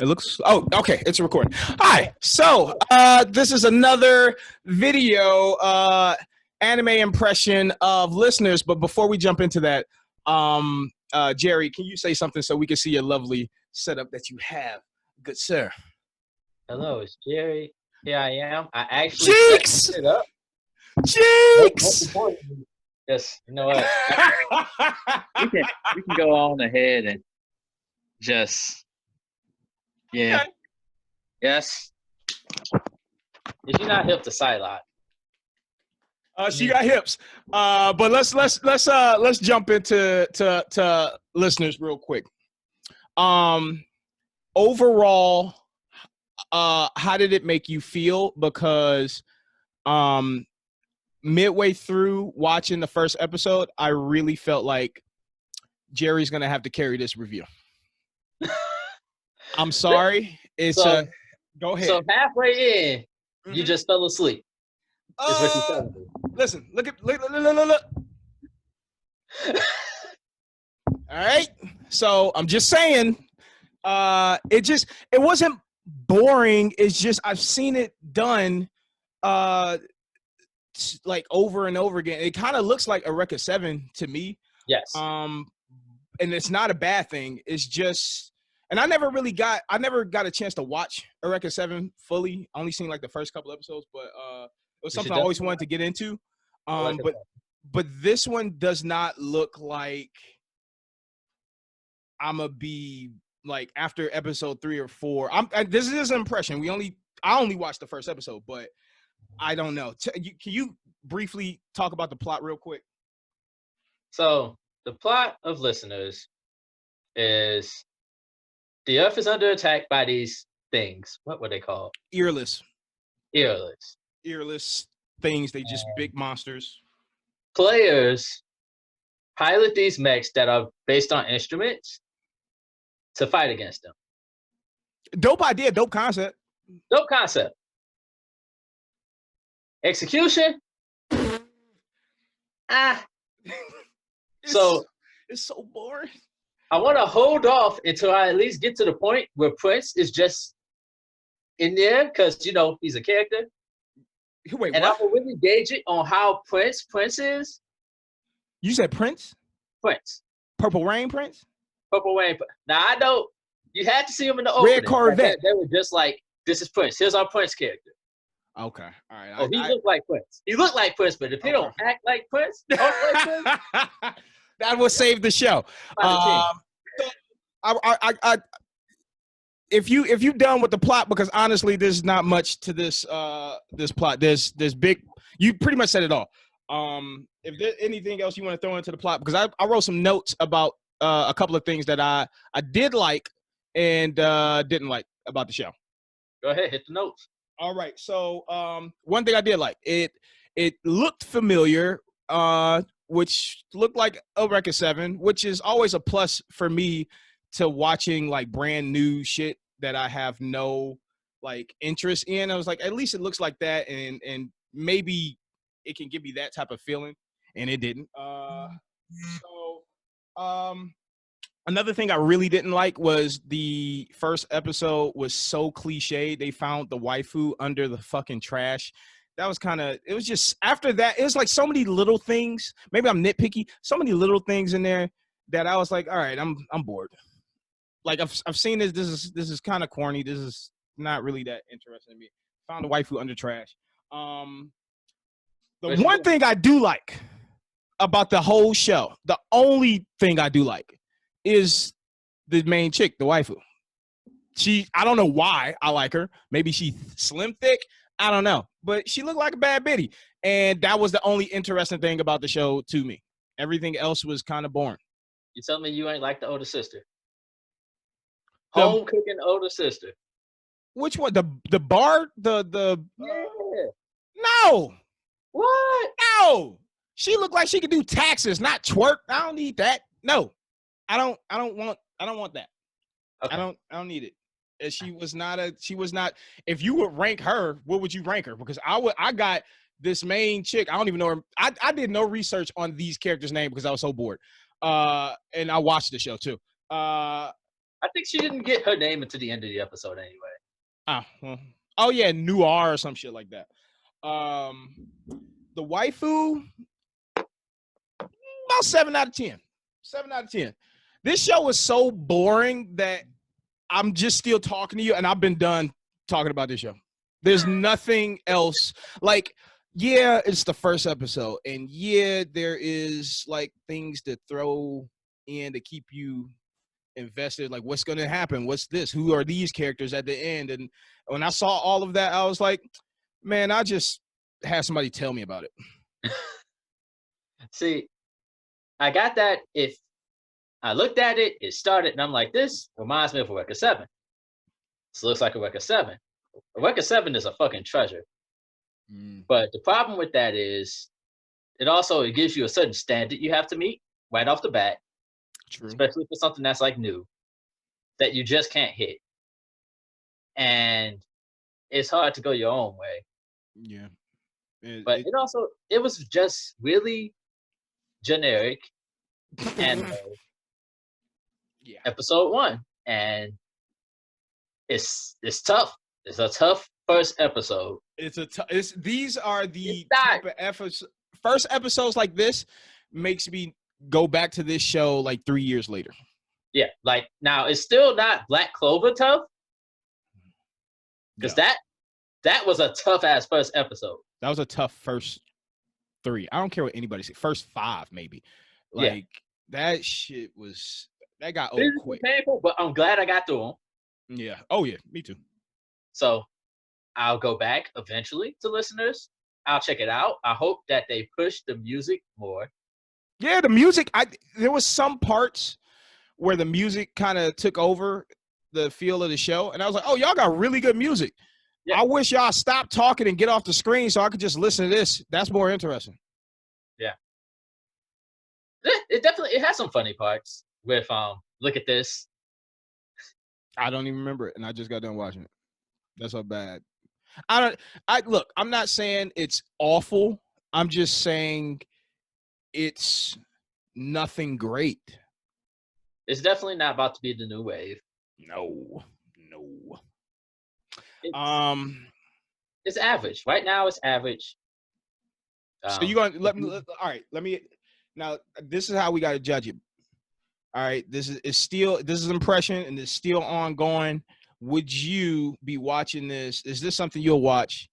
It looks. Oh, okay. It's a recording. Hi. So, this is another video anime impression of listeners. But before we jump into that, Jerry, can you say something so we can see your lovely setup that you have, good sir? Hello, it's Jerry. Here I am. I actually set Cheeks, it up. Most cheeks. importantly, just you know what? We can go on ahead and just yeah. Okay. Yes. If you're not hip to sideline, She got hips. But let's jump into to listeners real quick. Overall, how did it make you feel? Because um midway through watching the first episode, I really felt like Jerry's gonna have to carry this review. I'm sorry. It's so go ahead. so halfway in, you Mhm. just fell asleep. Is what you're telling me. Listen, look. All right. So I'm just saying, it wasn't boring. It's just I've seen it done like over and over again. It kind of looks like Eureka 7 to me. Yes. And it's not a bad thing. It's just, and I never got a chance to watch Eureka 7 fully. I only seen like the first couple episodes, but it was You should something I always definitely wanted to get into. like it. But this one does not look like I'm gonna be like after episode 3 or 4. This is an impression. I only watched the first episode, but I don't know. Can you briefly talk about the plot real quick? So the plot of listeners is the Earth is under attack by these things. What were they called? Earless Earless. things. They just big monsters. Players pilot these mechs that are based on instruments to fight against them. Dope idea, dope concept. Dope concept. Execution? So it's so boring. I want to hold off until I at least get to the point where Prince is just in there because he's a character. Wait, and what? I will really gauge it on how Prince is. You said Prince? Prince. Purple Rain Prince? Purple Rain. Now I know you had to see him in the opening. Red Corvette. They were just like, this is Prince. Here's our Prince character. Okay. All right. Oh, he looked like Prince. He looked like Prince, but if he don't act like Prince, that will save the show. If you done with the plot, because honestly, there's not much to this plot. There's big. You pretty much said it all. If there's anything else you want to throw into the plot, because I wrote some notes about a couple of things that I did like and didn't like about the show. Go ahead, hit the notes. All right. So one thing I did like, it looked familiar, which looked like Eureka 7, which is always a plus for me to watching like brand new shit that I have no like interest in. I was like, at least it looks like that, and maybe it can give me that type of feeling, and it didn't. Another thing I really didn't like was the first episode was so cliche. They found the waifu under the fucking trash. That was it was just, after that, it was like so many little things. Maybe I'm nitpicky. So many little things in there that I was like, all right, I'm bored. Like I've seen this. This is kind of corny. This is not really that interesting to me. Found the waifu under trash. The one thing I do like about the whole show, the only thing I do like, is the main chick, the waifu. I don't know why I like her. Maybe she's slim thick. I don't know. But she looked like a bad bitty. And that was the only interesting thing about the show to me. Everything else was kind of boring. You tell me you ain't like the older sister? Home cooking older sister. Which one? The bar? Yeah. No. What? No. She looked like she could do taxes, not twerk. I don't need that. No. I don't want that. Okay. I don't need it. She was not. If you would rank her, what would you rank her? Because I got this main chick. I don't even know her. I did no research on these characters' name because I was so bored. And I watched the show too. I I think she didn't get her name until the end of the episode anyway. Oh yeah, Noir or some shit like that. The waifu, about 7 out of 10. 7 out of 10. This show was so boring that I'm just still talking to you, and I've been done talking about this show. There's nothing else. Like, yeah, it's the first episode, and yeah, there is like things to throw in to keep you invested. Like, what's going to happen? What's this? Who are these characters at the end? And when I saw all of that, I was like, man, I just had somebody tell me about it. See, I got that. If I looked at it, it started, and I'm like, this reminds me of a Record 7. This looks like a Record 7. A Record 7 is a fucking treasure. But the problem with that is it gives you a certain standard you have to meet right off the bat. True. Especially for something that's like new that you just can't hit. And it's hard to go your own way. Yeah. But it was just really generic and yeah. Episode 1. And it's tough. It's a tough first episode. These are the type of first episodes like this makes me go back to this show like 3 years later. Yeah, like now it's still not Black Clover tough. Because that was a tough ass first episode. That was a tough first 3. I don't care what anybody says. First 5, maybe. Like that shit was got old quick. Painful, but I'm glad I got through them. Yeah. Oh yeah, me too. So I'll go back eventually to listeners. I'll check it out. I hope that they push the music more. Yeah, the music. There was some parts where the music kind of took over the feel of the show, and I was like, "Oh, y'all got really good music." Yeah. I wish y'all stopped talking and get off the screen so I could just listen to this. That's more interesting. Yeah, it has some funny parts with Look at this. I don't even remember it, and I just got done watching it. That's how bad. Look, I'm not saying it's awful. I'm just saying it's nothing great. It's definitely not about to be the new wave. No. It's average. Right now it's average. So you gonna let me now this is how we gotta judge it. All right, this is impression and it's still ongoing. Would you be watching this? Is this something you'll watch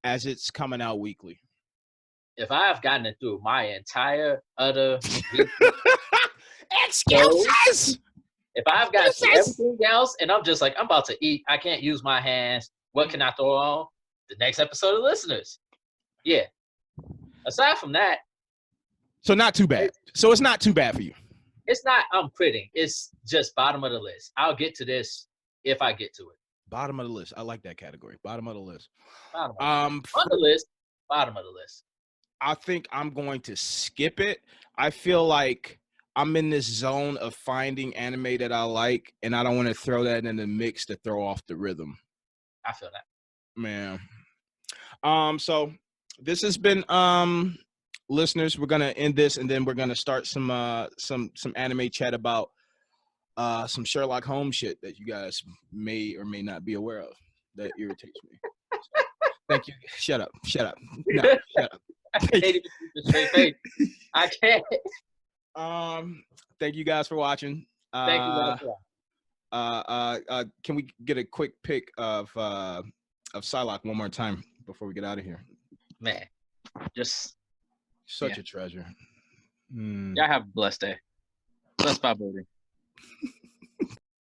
as it's coming out weekly? If I've gotten it through my entire excuses. If I've got everything else and I'm just like, I'm about to eat, I can't use my hands. What can I throw on? The next episode of Listeners. Yeah. Aside from that. So not too bad. So it's not too bad for you. It's not I'm quitting. It's just bottom of the list. I'll get to this if I get to it. Bottom of the list. I like that category. Bottom of the list. On the list. Bottom of the list. I think I'm going to skip it. I feel like I'm in this zone of finding anime that I like, and I don't want to throw that in the mix to throw off the rhythm. I feel that. Man. So this has been listeners. We're gonna end this, and then we're gonna start some anime chat about some Sherlock Holmes shit that you guys may or may not be aware of. That irritates me. So, thank you. Shut up. No, shut up. I can't even keep a straight face. I can't. Thank you guys for watching. Thank you guys. Can we get a quick pic of Psylocke one more time before we get out of here? Man, just such a treasure. Y'all have a blessed day. Blessed by voting.